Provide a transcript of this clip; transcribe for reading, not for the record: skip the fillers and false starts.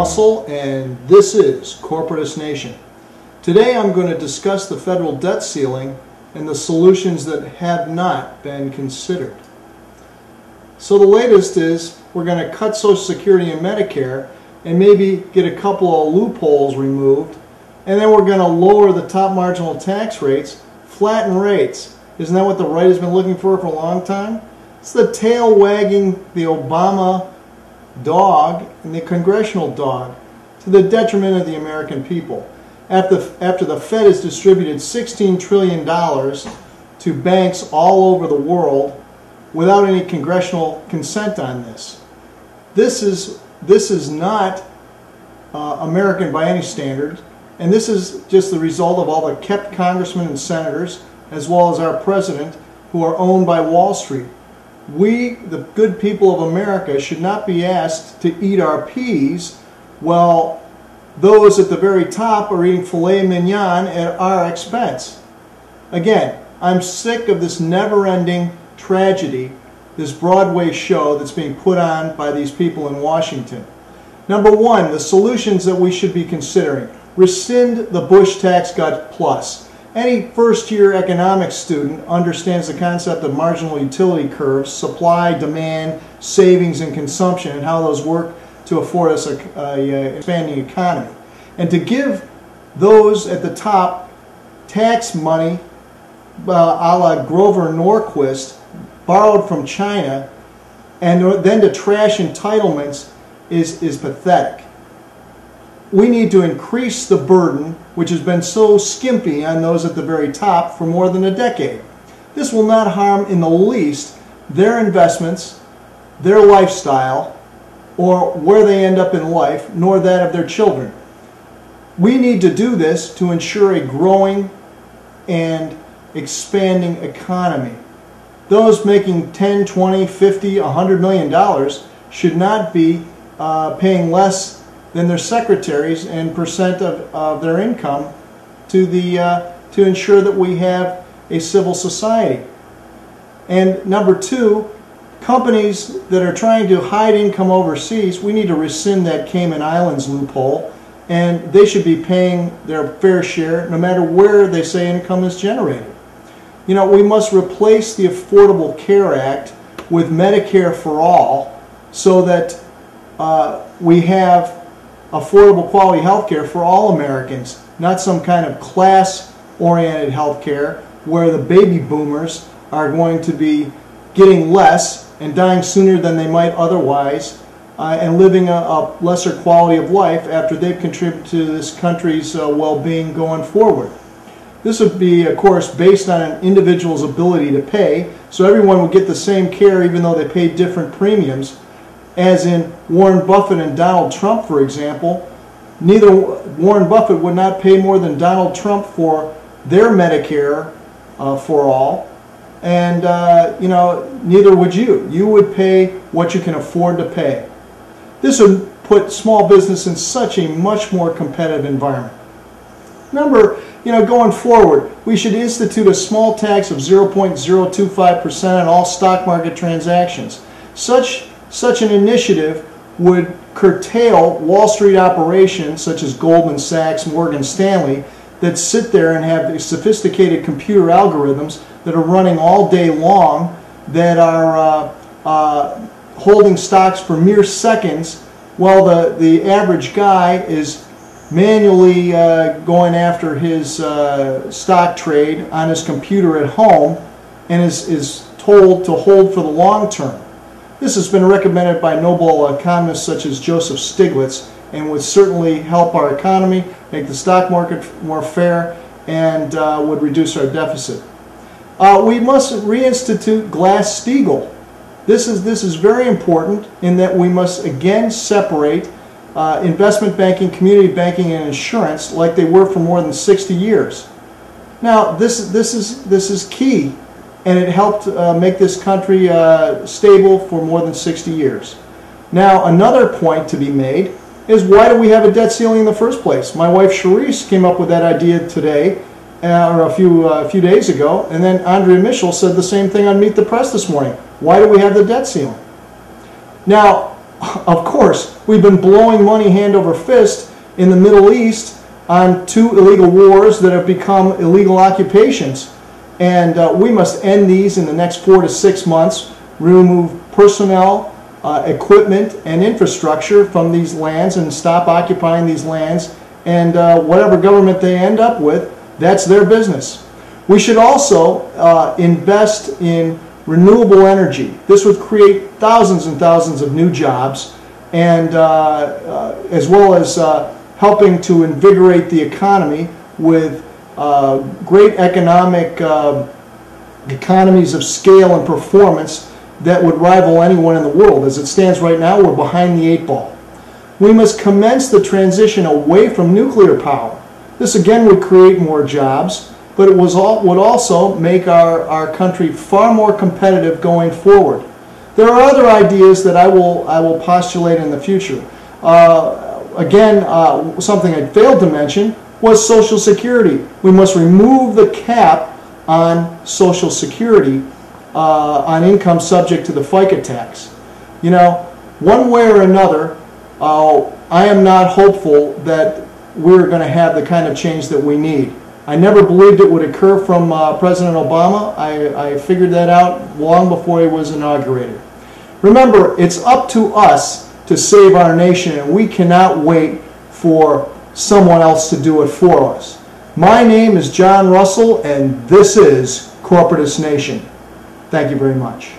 Russell, and this is Corporatist Nation. Today I'm going to discuss the federal debt ceiling and the solutions that have not been considered. So the latest is we're going to cut Social Security and Medicare and maybe get a couple of loopholes removed, and then we're going to lower the top marginal tax rates, flatten rates. Isn't that what the right has been looking for a long time? It's the tail wagging the Obama dog and the congressional dog to the detriment of the American people. After the Fed has distributed $16 trillion to banks all over the world without any congressional consent on this. This is not American by any standard, and this is just the result of all the kept congressmen and senators, as well as our president, who are owned by Wall Street. We, the good people of America, should not be asked to eat our peas while those at the very top are eating filet mignon at our expense. Again, I'm sick of this never-ending tragedy, this Broadway show that's being put on by these people in Washington. Number one, the solutions that we should be considering. Rescind the Bush tax cut plus. Any first-year economics student understands the concept of marginal utility curves, supply, demand, savings, and consumption, and how those work to afford us an expanding economy. And to give those at the top tax money a la Grover Norquist, borrowed from China, and then to trash entitlements is pathetic. We need to increase the burden, which has been so skimpy on those at the very top for more than a decade. This will not harm in the least their investments, their lifestyle, or where they end up in life, nor that of their children. We need to do this to ensure a growing and expanding economy. Those making $10, $20, $50, $100 million should not be paying less than their secretaries and percent of their income to ensure that we have a civil society. And number two, companies that are trying to hide income overseas, we need to rescind that Cayman Islands loophole, and they should be paying their fair share no matter where they say income is generated. You know, we must replace the Affordable Care Act with Medicare for all so that we have affordable quality health care for all Americans, not some kind of class-oriented health care where the baby boomers are going to be getting less and dying sooner than they might otherwise, and living a lesser quality of life after they've contributed to this country's well-being going forward. This would be, of course, based on an individual's ability to pay, so everyone would get the same care even though they pay different premiums. As in Warren Buffett and Donald Trump, for example, neither Warren Buffett would not pay more than Donald Trump for their Medicare for all, and you know, neither would you. You would pay what you can afford to pay. This would put small business in such a much more competitive environment. Remember, you know, going forward, we should institute a small tax of 0.025% on all stock market transactions. Such an initiative would curtail Wall Street operations such as Goldman Sachs, Morgan Stanley, that sit there and have sophisticated computer algorithms that are running all day long, that are holding stocks for mere seconds, while the average guy is manually going after his stock trade on his computer at home and is told to hold for the long term. This has been recommended by Nobel economists such as Joseph Stiglitz, and would certainly help our economy, make the stock market more fair, and would reduce our deficit. We must reinstitute Glass-Steagall. This is very important in that we must again separate investment banking, community banking, and insurance like they were for more than 60 years. Now, this is key. And it helped make this country stable for more than 60 years. Now, another point to be made is, why do we have a debt ceiling in the first place? My wife Charisse came up with that idea today, or a few days ago, and then Andrea Mitchell said the same thing on Meet the Press this morning. Why do we have the debt ceiling? Now, Of course, we've been blowing money hand over fist in the Middle East on 2 illegal wars that have become illegal occupations. And we must end these in the next 4 to 6 months, remove personnel, equipment, and infrastructure from these lands and stop occupying these lands. And whatever government they end up with, that's their business. We should also invest in renewable energy. This would create thousands and thousands of new jobs, and as well as helping to invigorate the economy with great economic economies of scale and performance that would rival anyone in the world. As it stands right now, we're behind the 8 ball. We must commence the transition away from nuclear power. This again would create more jobs, but it would also make our country far more competitive going forward. There are other ideas that I will postulate in the future. Something I failed to mention was Social Security. We must remove the cap on Social Security on income subject to the FICA tax. You know, one way or another, I am not hopeful that we're going to have the kind of change that we need. I never believed it would occur from President Obama. I figured that out long before he was inaugurated. Remember, it's up to us to save our nation, and we cannot wait for someone else to do it for us. My name is John Russell, and this is Corporatist Nation. Thank you very much.